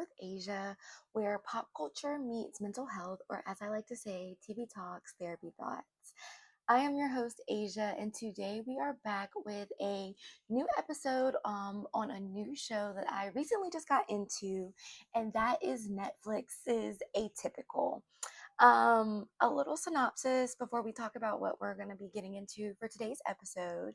with Asia, where pop culture meets mental health, or as I like to say, TV talks, therapy thoughts. I am your host, Asia, and today we are back with a new episode on a new show that I recently just got into, and that is Netflix's Atypical. A little synopsis before we talk about what we're going to be getting into for today's episode.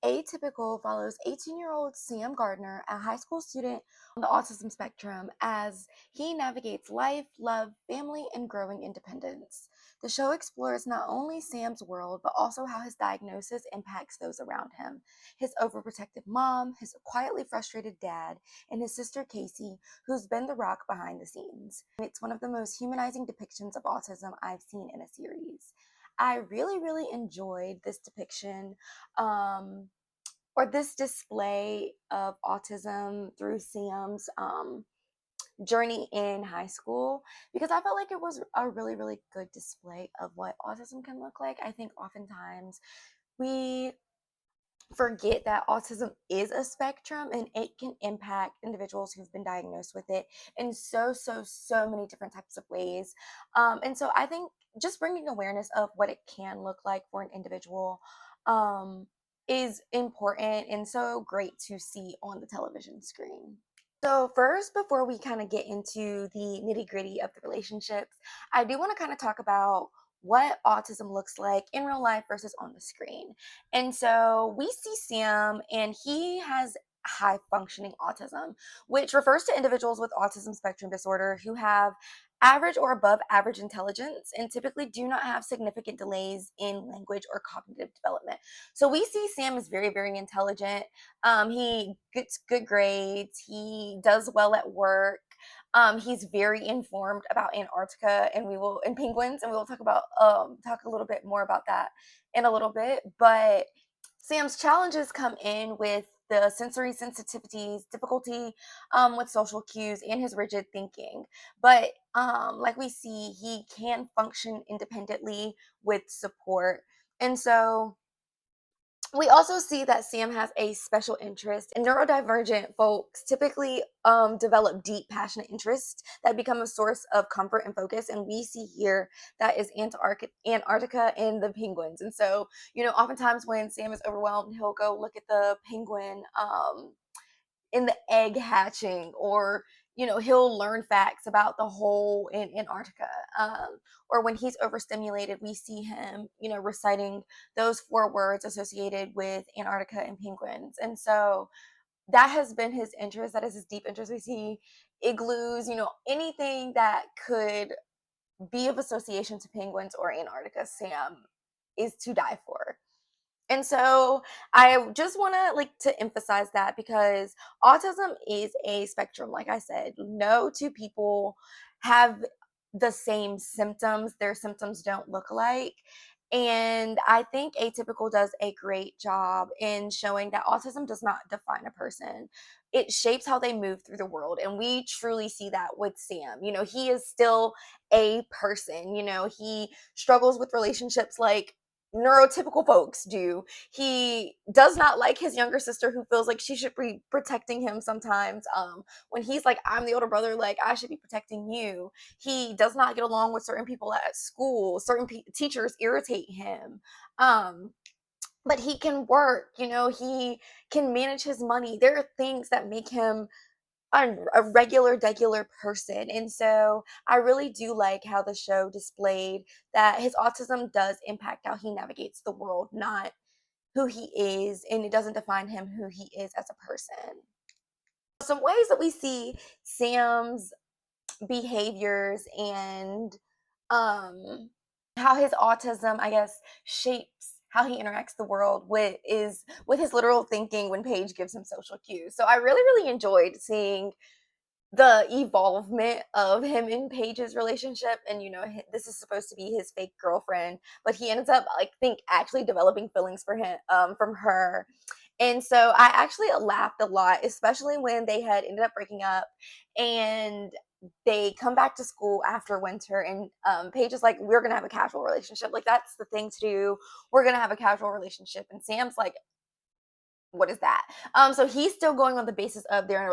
Atypical follows 18-year-old Sam Gardner, a high school student on the autism spectrum, as he navigates life, love, family, and growing independence. The show explores not only Sam's world, but also how his diagnosis impacts those around him: his overprotective mom, his quietly frustrated dad, and his sister Casey, who's been the rock behind the scenes. It's one of the most humanizing depictions of autism I've seen in a series. I really enjoyed this depiction, um, or this display of autism through Sam's journey in high school, because I felt like it was a really good display of what autism can look like. I think oftentimes we forget that autism is a spectrum and it can impact individuals who've been diagnosed with it in so many different types of ways. And so I think just bringing awareness of what it can look like for an individual um, is important and so great to see on the television screen. So first, before we kind of get into the nitty gritty of the relationships, I do want to kind of talk about what autism looks like in real life versus on the screen. And so we see Sam, and he has high functioning autism, which refers to individuals with autism spectrum disorder who have average or above average intelligence and typically do not have significant delays in language or cognitive development. So we see Sam is very intelligent. He gets good grades. He does well at work. He's very informed about Antarctica, and penguins, and we will talk a little bit more about that in a little bit. But Sam's challenges come in with the sensory sensitivities, difficulty with social cues, and his rigid thinking. But like we see, he can function independently with support. And so we also see that Sam has a special interest, and neurodivergent folks typically develop deep, passionate interests that become a source of comfort and focus. And we see here that is Antarctica and the penguins. And so, oftentimes when Sam is overwhelmed, he'll go look at the penguin in the egg hatching, or he'll learn facts about the hole in Antarctica. Or when he's overstimulated, we see him reciting those 4 words associated with Antarctica and penguins. And so that has been his interest. That is his deep interest. We see igloos, anything that could be of association to penguins or Antarctica, Sam is to die for. And so I just want to emphasize that, because autism is a spectrum. Like I said, no two people have the same symptoms. Their symptoms don't look alike. And I think Atypical does a great job in showing that autism does not define a person. It shapes how they move through the world. And we truly see that with Sam. He is still a person. He struggles with relationships like neurotypical folks do. He does not like his younger sister, who feels like she should be protecting him sometimes. When he's like, I'm the older brother, like I should be protecting you. He does not get along with certain people at school. Certain teachers irritate him. But he can work, he can manage his money. There are things that make him a regular person. And so I really do like how the show displayed that his autism does impact how he navigates the world, not who he is, and it doesn't define him who he is as a person. Some ways that we see Sam's behaviors and how his autism, I guess, shapes how he interacts the world with his literal thinking when Paige gives him social cues. So I really enjoyed seeing the evolvement of him and Paige's relationship. And this is supposed to be his fake girlfriend, but he ends up, actually developing feelings for him, from her. And so I actually laughed a lot, especially when they had ended up breaking up, and they come back to school after winter, and Paige is like, we're gonna have a casual relationship, like that's the thing to do, we're gonna have a casual relationship. And Sam's like, what is that? So he's still going on the basis of their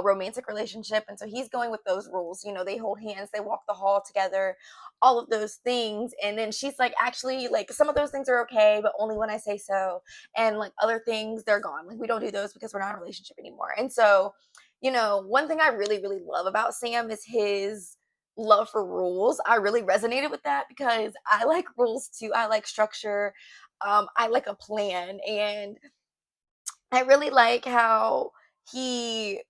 romantic relationship, and so he's going with those rules. You know, they hold hands, they walk the hall together, all of those things. And then she's like, actually, like some of those things are okay, but only when I say so. And like other things, they're gone. Like we don't do those because we're not in a relationship anymore. And so, you know, one thing I really, really love about Sam is his love for rules. I really resonated with that because I like rules too. I like structure. I like a plan, and I really like how he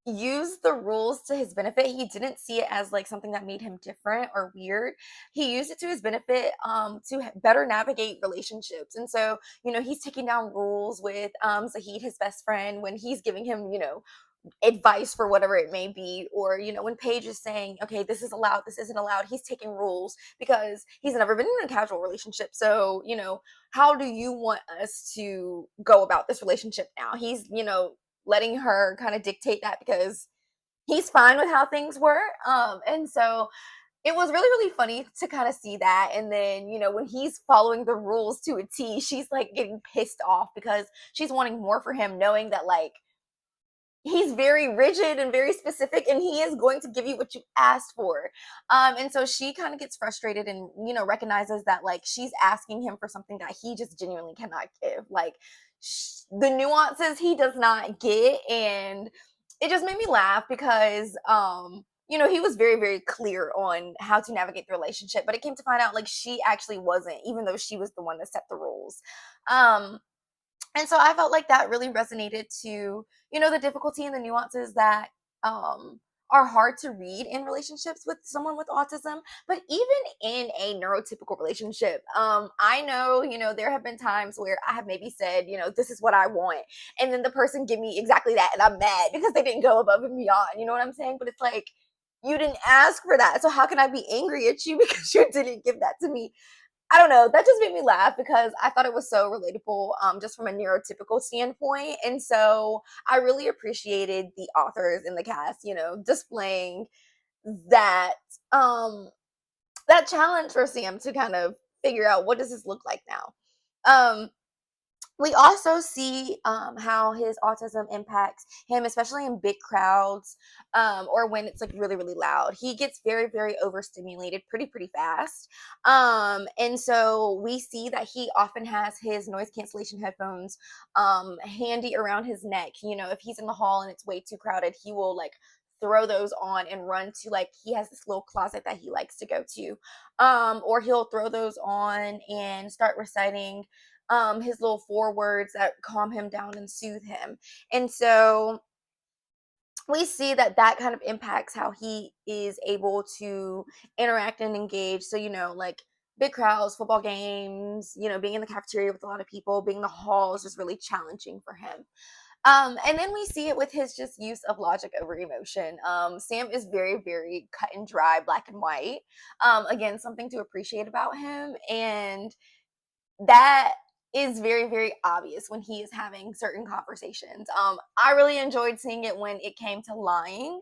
used the rules to his benefit. He didn't see it as like something that made him different or weird. He used it to his benefit to better navigate relationships. And so, you know, he's taking down rules with Zahid, his best friend, when he's giving him, you know, advice for whatever it may be, or you know, when Paige is saying, okay, this is allowed, this isn't allowed, he's taking rules because he's never been in a casual relationship. So you know, how do you want us to go about this relationship now? He's, you know, letting her kind of dictate that because he's fine with how things were. And so it was really, really funny to kind of see that. And then, you know, when he's following the rules to a T, she's like getting pissed off because she's wanting more for him, knowing that like he's very rigid and very specific, and he is going to give you what you asked for. And so she kind of gets frustrated and, you know, recognizes that like she's asking him for something that he just genuinely cannot give, like the nuances he does not get. And it just made me laugh because you know, he was very, very clear on how to navigate the relationship, but it came to find out like she actually wasn't, even though she was the one that set the rules. um and so I felt like that really resonated to, you know, the difficulty and the nuances that um, are hard to read in relationships with someone with autism. But even in a neurotypical relationship, I know, you know, there have been times where I have maybe said, you know, this is what I want. And then the person give me exactly that. And I'm mad because they didn't go above and beyond. You know what I'm saying? But it's like, you didn't ask for that. So how can I be angry at you because you didn't give that to me? I don't know. That just made me laugh because I thought it was so relatable, just from a neurotypical standpoint. And so I really appreciated the authors and the cast, you know, displaying that um that challenge for Sam to kind of figure out what does this look like now. Um we also see how his autism impacts him, especially in big crowds, or when it's like really, really loud. He gets very, very overstimulated pretty fast. And so we see that he often has his noise cancellation headphones handy around his neck. You know, if he's in the hall and it's way too crowded, he will like throw those on and run to, like, he has this little closet that he likes to go to, or he'll throw those on and start reciting his little four words that calm him down and soothe him. And so we see that that kind of impacts how he is able to interact and engage. So, you know, like big crowds, football games, you know, being in the cafeteria with a lot of people, being in the hall is just really challenging for him. And then we see it with his just use of logic over emotion. Sam is very, very cut and dry, black and white. Again, something to appreciate about him. And that is very, very obvious when he is having certain conversations. I really enjoyed seeing it when it came to lying,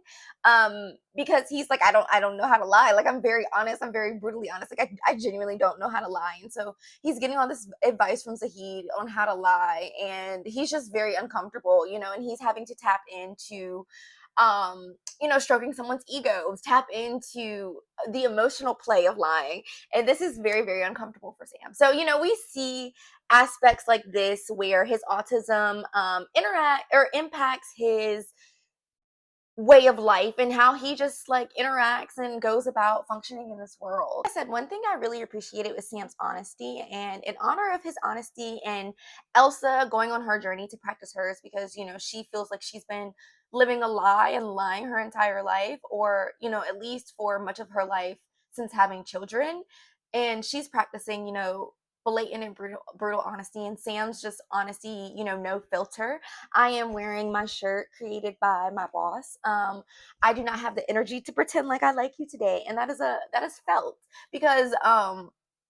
because he's like, I don't know how to lie. Like, I'm very honest. I'm very brutally honest. Like, I genuinely don't know how to lie. And so he's getting all this advice from Zahid on how to lie, and he's just very uncomfortable, you know, and he's having to tap into you know, stroking someone's egos, tap into the emotional play of lying. And this is very, very uncomfortable for Sam. So, you know, we see aspects like this where his autism interact or impacts his way of life and how he just like interacts and goes about functioning in this world. Like I said, one thing I really appreciated was Sam's honesty, and in honor of his honesty and Elsa going on her journey to practice hers, because you know, she feels like she's been living a lie and lying her entire life, or you know, at least for much of her life since having children. And she's practicing, you know, blatant and brutal honesty, and Sam's just honesty, you know, no filter. I am wearing my shirt created by my boss. I do not have the energy to pretend like I like you today, and that is felt because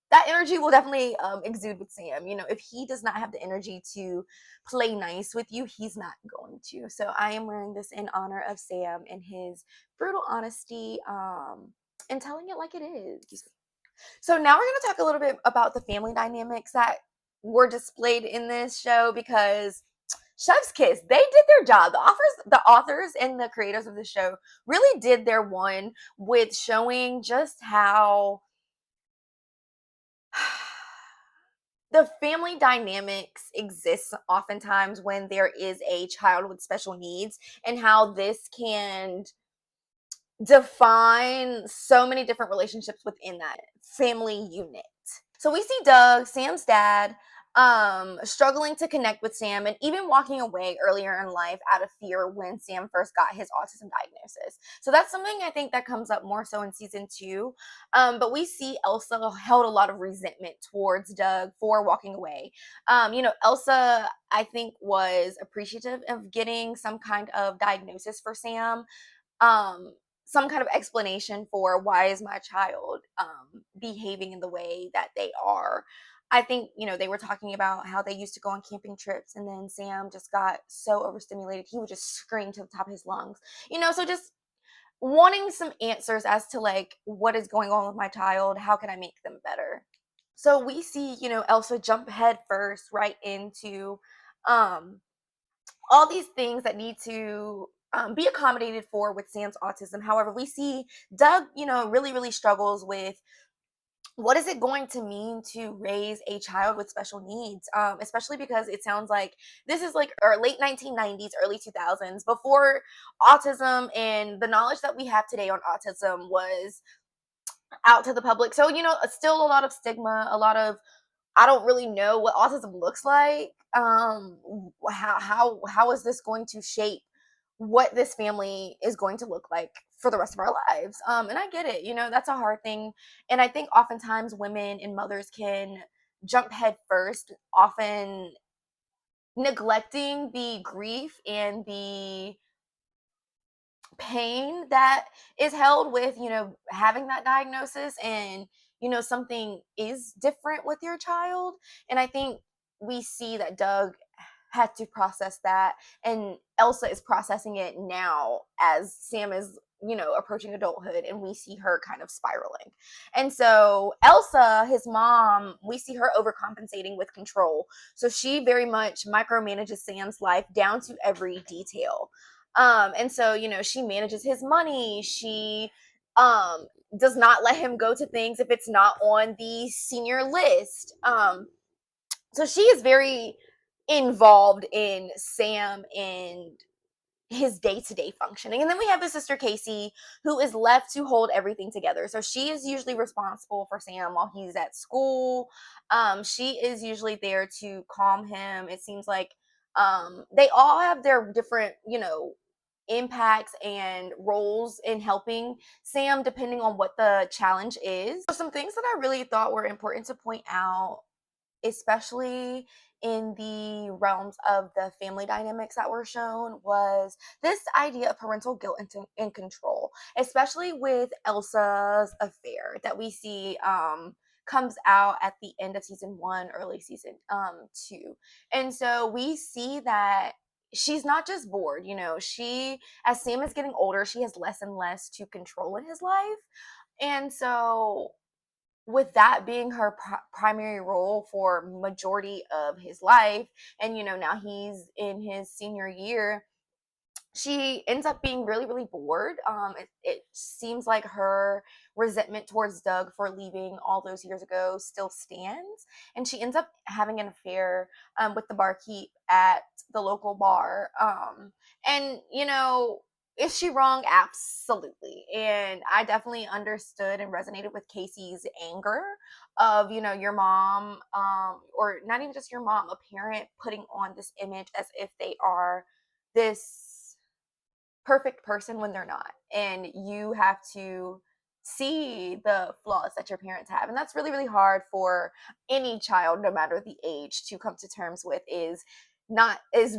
that energy will definitely exude with Sam. You know, if he does not have the energy to play nice with you, he's not going to. So I am wearing this in honor of Sam and his brutal honesty, and telling it like it is. So now we're going to talk a little bit about the family dynamics that were displayed in this show, because chef's kiss. They did their job. The authors and the creators of the show really did their one with showing just how the family dynamics exists oftentimes when there is a child with special needs, and how this can define so many different relationships within that family unit. So we see Doug, Sam's dad, struggling to connect with Sam and even walking away earlier in life out of fear when Sam first got his autism diagnosis. So that's something I think that comes up more so in season 2. But we see Elsa held a lot of resentment towards Doug for walking away. Elsa, I think, was appreciative of getting some kind of diagnosis for Sam, um some kind of explanation for why is my child behaving in the way that they are. I think, they were talking about how they used to go on camping trips, and then Sam just got so overstimulated he would just scream to the top of his lungs. So just wanting some answers as to, like, what is going on with my child, how can I make them better. So we see, Elsa jump head first right into um all these things that need to be accommodated for with Sam's autism. However, we see Doug, really, really struggles with what is it going to mean to raise a child with special needs, especially because it sounds like this is like late 1990s, early 2000s, before autism and the knowledge that we have today on autism was out to the public. So, still a lot of stigma, a lot of I don't really know what autism looks like. How is this going to shape what this family is going to look like for the rest of our lives? And I get it, that's a hard thing. And I think oftentimes women and mothers can jump head first, often neglecting the grief and the pain that is held with, having that diagnosis, and, something is different with your child. And I think we see that Doug had to process that, and Elsa is processing it now as Sam is, approaching adulthood, and we see her kind of spiraling. And so Elsa, his mom, we see her overcompensating with control. So she very much micromanages Sam's life down to every detail. And so, she manages his money. She does not let him go to things if it's not on the senior list. So she is very involved in Sam and his day-to-day functioning. And then we have his sister Casey, who is left to hold everything together. So she is usually responsible for Sam while he's at school. She is usually there to calm him. It seems like they all have their different, impacts and roles in helping Sam depending on what the challenge is. So some things that I really thought were important to point out, especially in the realms of the family dynamics that were shown, was this idea of parental guilt and control, especially with Elsa's affair that we see comes out at the end of season 1, early season 2. And so we see that she's not just bored, she, as Sam is getting older, she has less and less to control in his life. And so with that being her primary role for majority of his life, and now he's in his senior year, she ends up being really, really bored. It seems like her resentment towards Doug for leaving all those years ago still stands, and she ends up having an affair with the barkeep at the local bar. And is she wrong? Absolutely. And I definitely understood and resonated with Casey's anger of, your mom, or not even just your mom, a parent putting on this image as if they are this perfect person when they're not. And you have to see the flaws that your parents have. And that's really, really hard for any child, no matter the age, to come to terms with, is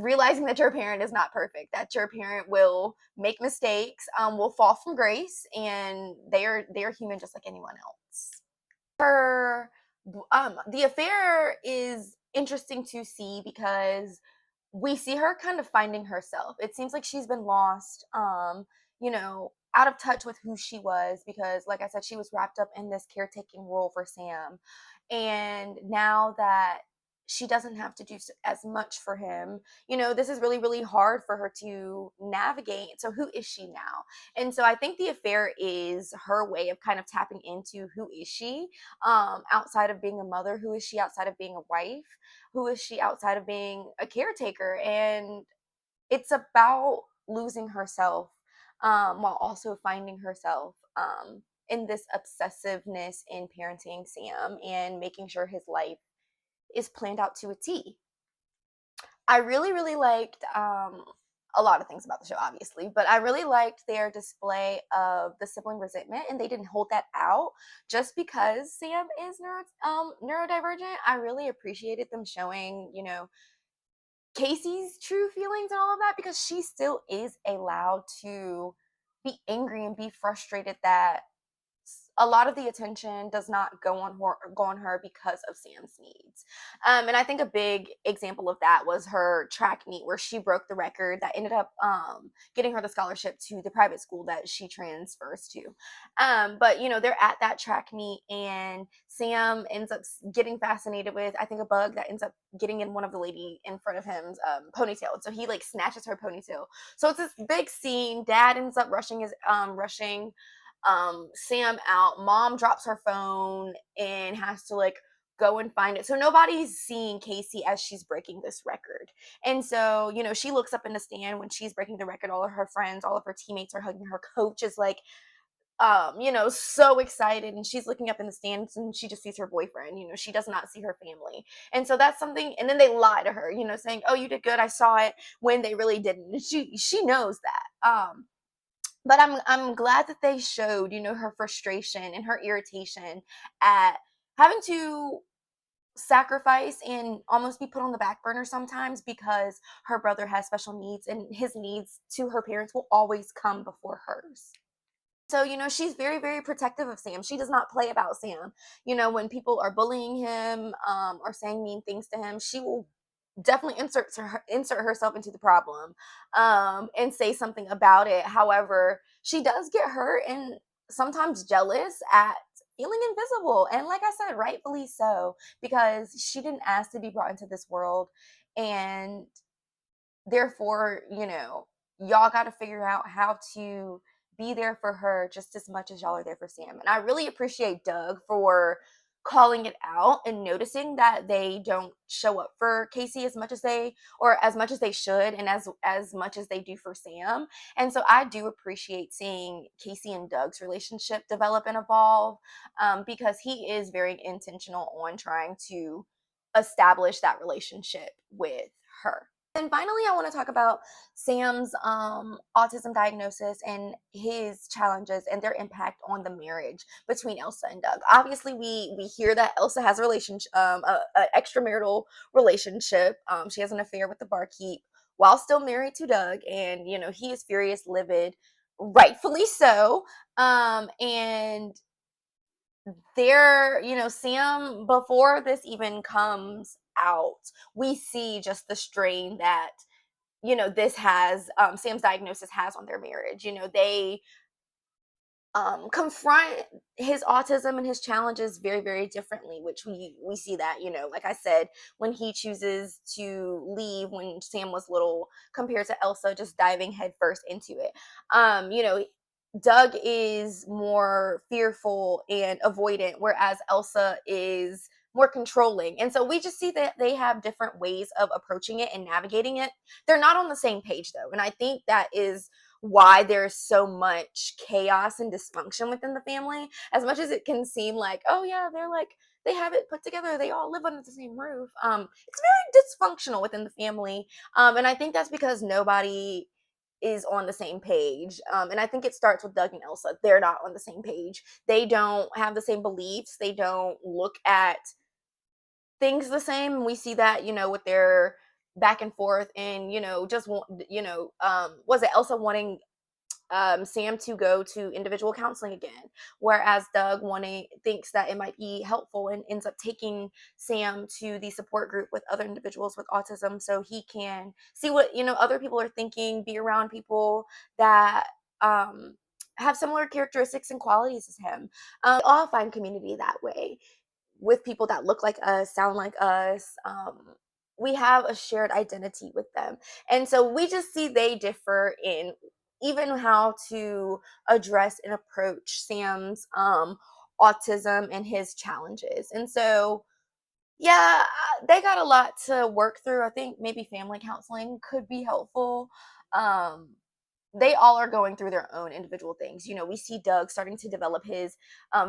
realizing that your parent is not perfect, that your parent will make mistakes, will fall from grace, and they're human just like anyone else. Her the affair is interesting to see because we see her kind of finding herself. It seems like she's been lost, out of touch with who she was, because like I said, she was wrapped up in this caretaking role for Sam. And now that she doesn't have to do as much for him. This is really, really hard for her to navigate. So who is she now? And so I think the affair is her way of kind of tapping into who is she, outside of being a mother, who is she outside of being a wife, who is she outside of being a caretaker. And it's about losing herself, while also finding herself, in this obsessiveness in parenting Sam and making sure his life is planned out to a T. I really, really liked, a lot of things about the show, obviously, but I really liked their display of the sibling resentment, and they didn't hold that out just because Sam is neurodivergent. I really appreciated them showing, Casey's true feelings and all of that, because she still is allowed to be angry and be frustrated that a lot of the attention does not go on her because of Sam's needs. And I think a big example of that was her track meet, where she broke the record that ended up, getting her the scholarship to the private school that she transfers to. But they're at that track meet, and Sam ends up getting fascinated with, I think, a bug that ends up getting in one of the lady in front of him's ponytail. And so he like snatches her ponytail. So it's this big scene. Dad ends up rushing Sam out. Mom drops her phone and has to like go and find it. So nobody's seeing Casey as she's breaking this record. And so, she looks up in the stand when she's breaking the record. All of her friends, all of her teammates are hugging her. Coach is like, so excited, and she's looking up in the stands and she just sees her boyfriend. She does not see her family. And so that's something, and then they lie to her, saying, "Oh, you did good, I saw it," when they really didn't. And she knows that. But I'm glad that they showed, her frustration and her irritation at having to sacrifice and almost be put on the back burner sometimes because her brother has special needs, and his needs to her parents will always come before hers. So, she's very, very protective of Sam. She does not play about Sam. When people are bullying him, or saying mean things to him, she will definitely insert herself into the problem, and say something about it. However, she does get hurt and sometimes jealous at feeling invisible. And like I said, rightfully so, because she didn't ask to be brought into this world. And therefore, y'all got to figure out how to be there for her just as much as y'all are there for Sam. And I really appreciate Doug for calling it out and noticing that they don't show up for Casey as much as they should, and as much as they do for Sam. And so I do appreciate seeing Casey and Doug's relationship develop and evolve, because he is very intentional on trying to establish that relationship with her. And finally, I want to talk about Sam's autism diagnosis and his challenges and their impact on the marriage between Elsa and Doug. Obviously, we hear that Elsa has a relationship, a extramarital relationship. She has an affair with the barkeep while still married to Doug, and he is furious, livid, rightfully so. And Sam, before this even comes out, we see just the strain that, Sam's diagnosis has on their marriage. They confront his autism and his challenges very, very differently, which we see that, like I said, when he chooses to leave when Sam was little, compared to Elsa just diving headfirst into it. Doug is more fearful and avoidant, whereas Elsa is more controlling. And so we just see that they have different ways of approaching it and navigating it. They're not on the same page, though. And I think that is why there's so much chaos and dysfunction within the family. As much as it can seem like, oh yeah, they have it put together, they all live under the same roof. It's very dysfunctional within the family. And I think that's because nobody is on the same page. And I think it starts with Doug and Elsa. They're not on the same page. They don't have the same beliefs. They don't look at things the same. We see that, with their back and forth, and, was it Elsa wanting Sam to go to individual counseling again, whereas Doug thinks that it might be helpful and ends up taking Sam to the support group with other individuals with autism so he can see what other people are thinking, be around people that have similar characteristics and qualities as him. We all find community that way. with people that look like us, sound like us. We have a shared identity with them. And so we just see they differ in even how to address and approach Sam's autism and his challenges. And so, yeah, they got a lot to work through. I think maybe family counseling could be helpful. Um, they all are going through their own individual things. You know, we see Doug starting to develop his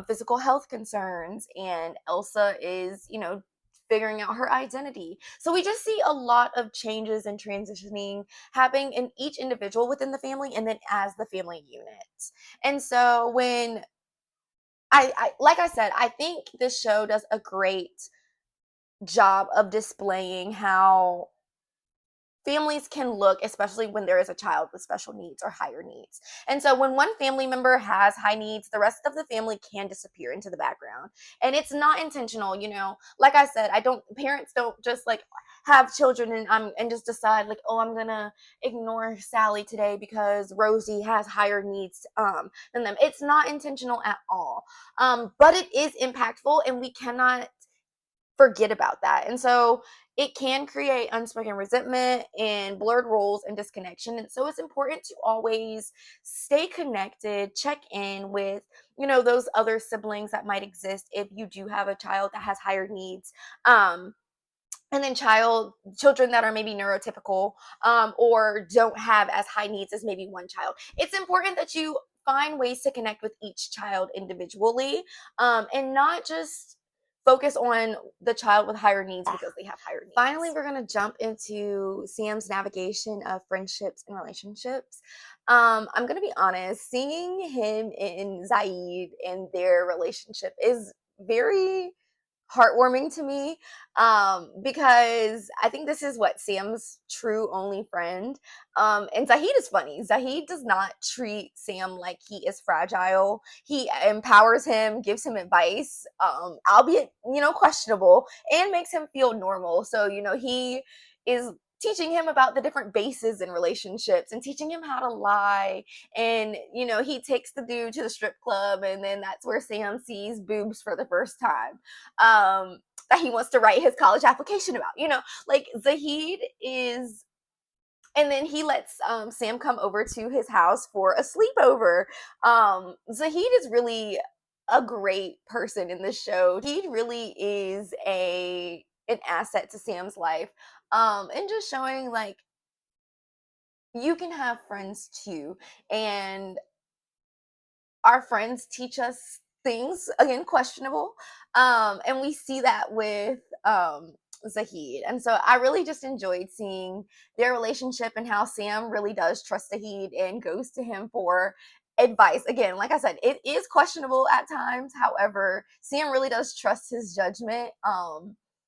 physical health concerns, and Elsa is, you know, figuring out her identity. So we just see a lot of changes and transitioning happening in each individual within the family and then as the family unit. And so when I like I said, I think this show does a great job of displaying how families can look, especially when there is a child with special needs or higher needs. And so when one family member has high needs, the rest of the family can disappear into the background. And it's not intentional, you know. Like I said, parents don't just like have children and just decide like, "Oh, I'm going to ignore Sally today because Rosie has higher needs than them." It's not intentional at all. But it is impactful, and we cannot forget about that. And so it can create unspoken resentment and blurred roles and disconnection. And so it's important to always stay connected, check in with, you know, those other siblings that might exist if you do have a child that has higher needs. And then children that are maybe neurotypical or don't have as high needs as maybe one child. It's important that you find ways to connect with each child individually and not just focus on the child with higher needs because they have higher needs. Finally, we're going to jump into Sam's navigation of friendships and relationships. I'm going to be honest, seeing him and Zaid and their relationship is very heartwarming to me because I think this is what Sam's true only friend. And Zahid is funny. Zahid does not treat Sam like he is fragile. He empowers him, gives him advice, albeit, you know, questionable, and makes him feel normal. So, you know, he is teaching him about the different bases in relationships and teaching him how to lie. And, you know, he takes the dude to the strip club, and then that's where Sam sees boobs for the first time. That he wants to write his college application about. You know, like Zahid is, and then he lets Sam come over to his house for a sleepover. Zahid is really a great person in this show. He really is an asset to Sam's life. And just showing like you can have friends too, and our friends teach us things, again questionable, and we see that with Zahid. And so I really just enjoyed seeing their relationship and how Sam really does trust Zahid and goes to him for advice. Again, like I said, it is questionable at times, however Sam really does trust his judgment,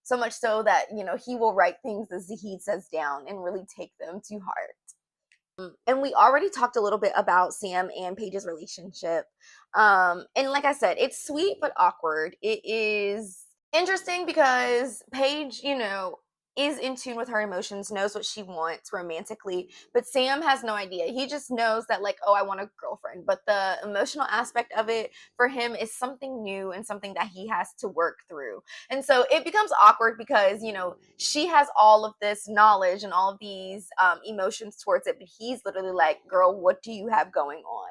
so much so that, you know, he will write things that Zahid says down and really take them to heart. And we already talked a little bit about Sam and Paige's relationship. And like I said, it's sweet but awkward. It is interesting because Paige, you know, is in tune with her emotions, knows what she wants romantically, but Sam has no idea. He just knows that, like, oh, I want a girlfriend. But the emotional aspect of it for him is something new and something that he has to work through. And so it becomes awkward because, you know, she has all of this knowledge and all of these emotions towards it, but he's literally like, girl, what do you have going on?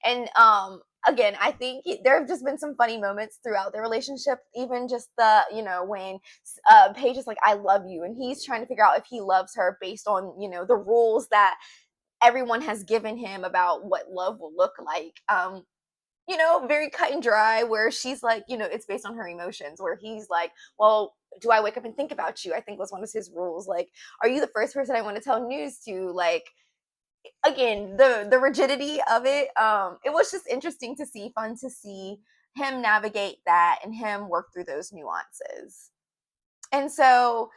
And again, I think there have just been some funny moments throughout their relationship, even just the, you know, when Paige is like, I love you, and he's trying to figure out if he loves her based on, you know, the rules that everyone has given him about what love will look like. You know, very cut and dry, where she's like, you know, it's based on her emotions, where he's like, well, do I wake up and think about you? I think was one of his rules. Like, are you the first person I want to tell news to? Like, again, the rigidity of it, it was just interesting to see, fun to see him navigate that and him work through those nuances. And so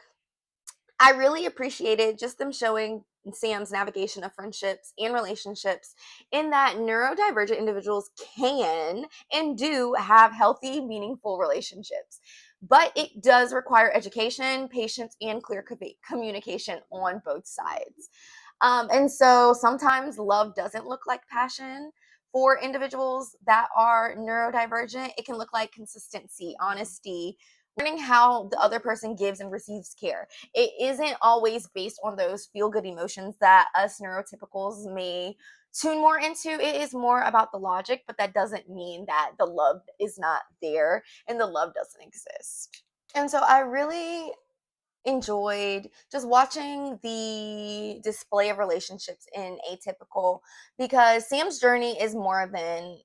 I really appreciated just them showing Sam's navigation of friendships and relationships, in that neurodivergent individuals can and do have healthy, meaningful relationships. But it does require education, patience, and clear communication on both sides. And so sometimes love doesn't look like passion. for individuals that are neurodivergent, it can look like consistency, honesty, learning how the other person gives and receives care. It isn't always based on those feel-good emotions that us neurotypicals may tune more into. It is more about the logic, but that doesn't mean that the love is not there and the love doesn't exist. And so I really enjoyed just watching the display of relationships in Atypical, because Sam's journey is more than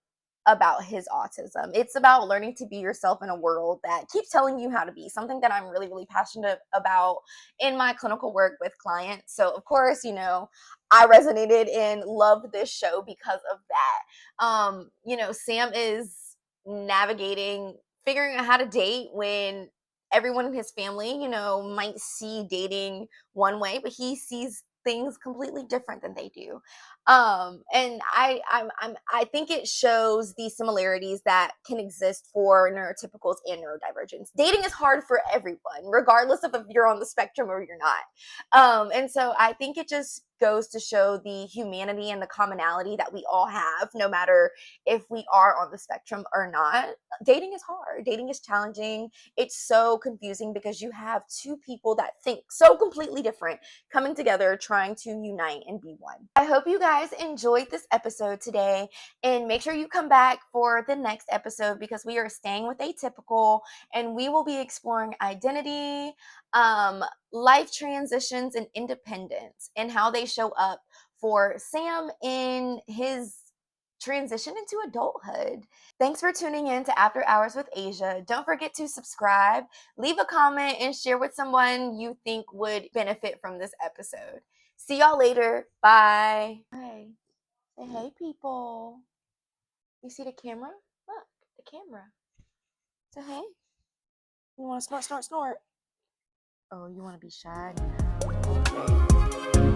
about his autism. It's about learning to be yourself in a world that keeps telling you how to be, something that I'm really, really passionate about in my clinical work with clients. So, of course, I resonated and loved this show because of that. Sam is navigating, figuring out how to date when everyone in his family, might see dating one way, but he sees things completely different than they do. And I think it shows the similarities that can exist for neurotypicals and neurodivergence. Dating is hard for everyone, regardless of if you're on the spectrum or you're not. And so I think it just goes to show the humanity and the commonality that we all have, no matter if we are on the spectrum or not. Dating is hard. Dating is challenging. It's so confusing because you have two people that think so completely different coming together, trying to unite and be one. I hope you guys enjoyed this episode today, and make sure you come back for the next episode because we are staying with Atypical and we will be exploring identity, life transitions, and independence, and how they show up for Sam in his transition into adulthood. Thanks for tuning in to After Hours with Asia. Don't forget to subscribe, leave a comment, and share with someone you think would benefit from this episode. See y'all later. Bye. Hey, say hey, people. You see the camera? Look, the camera. Say hey. You want to snort, snort, snort? Oh, you want to be shy now? Okay.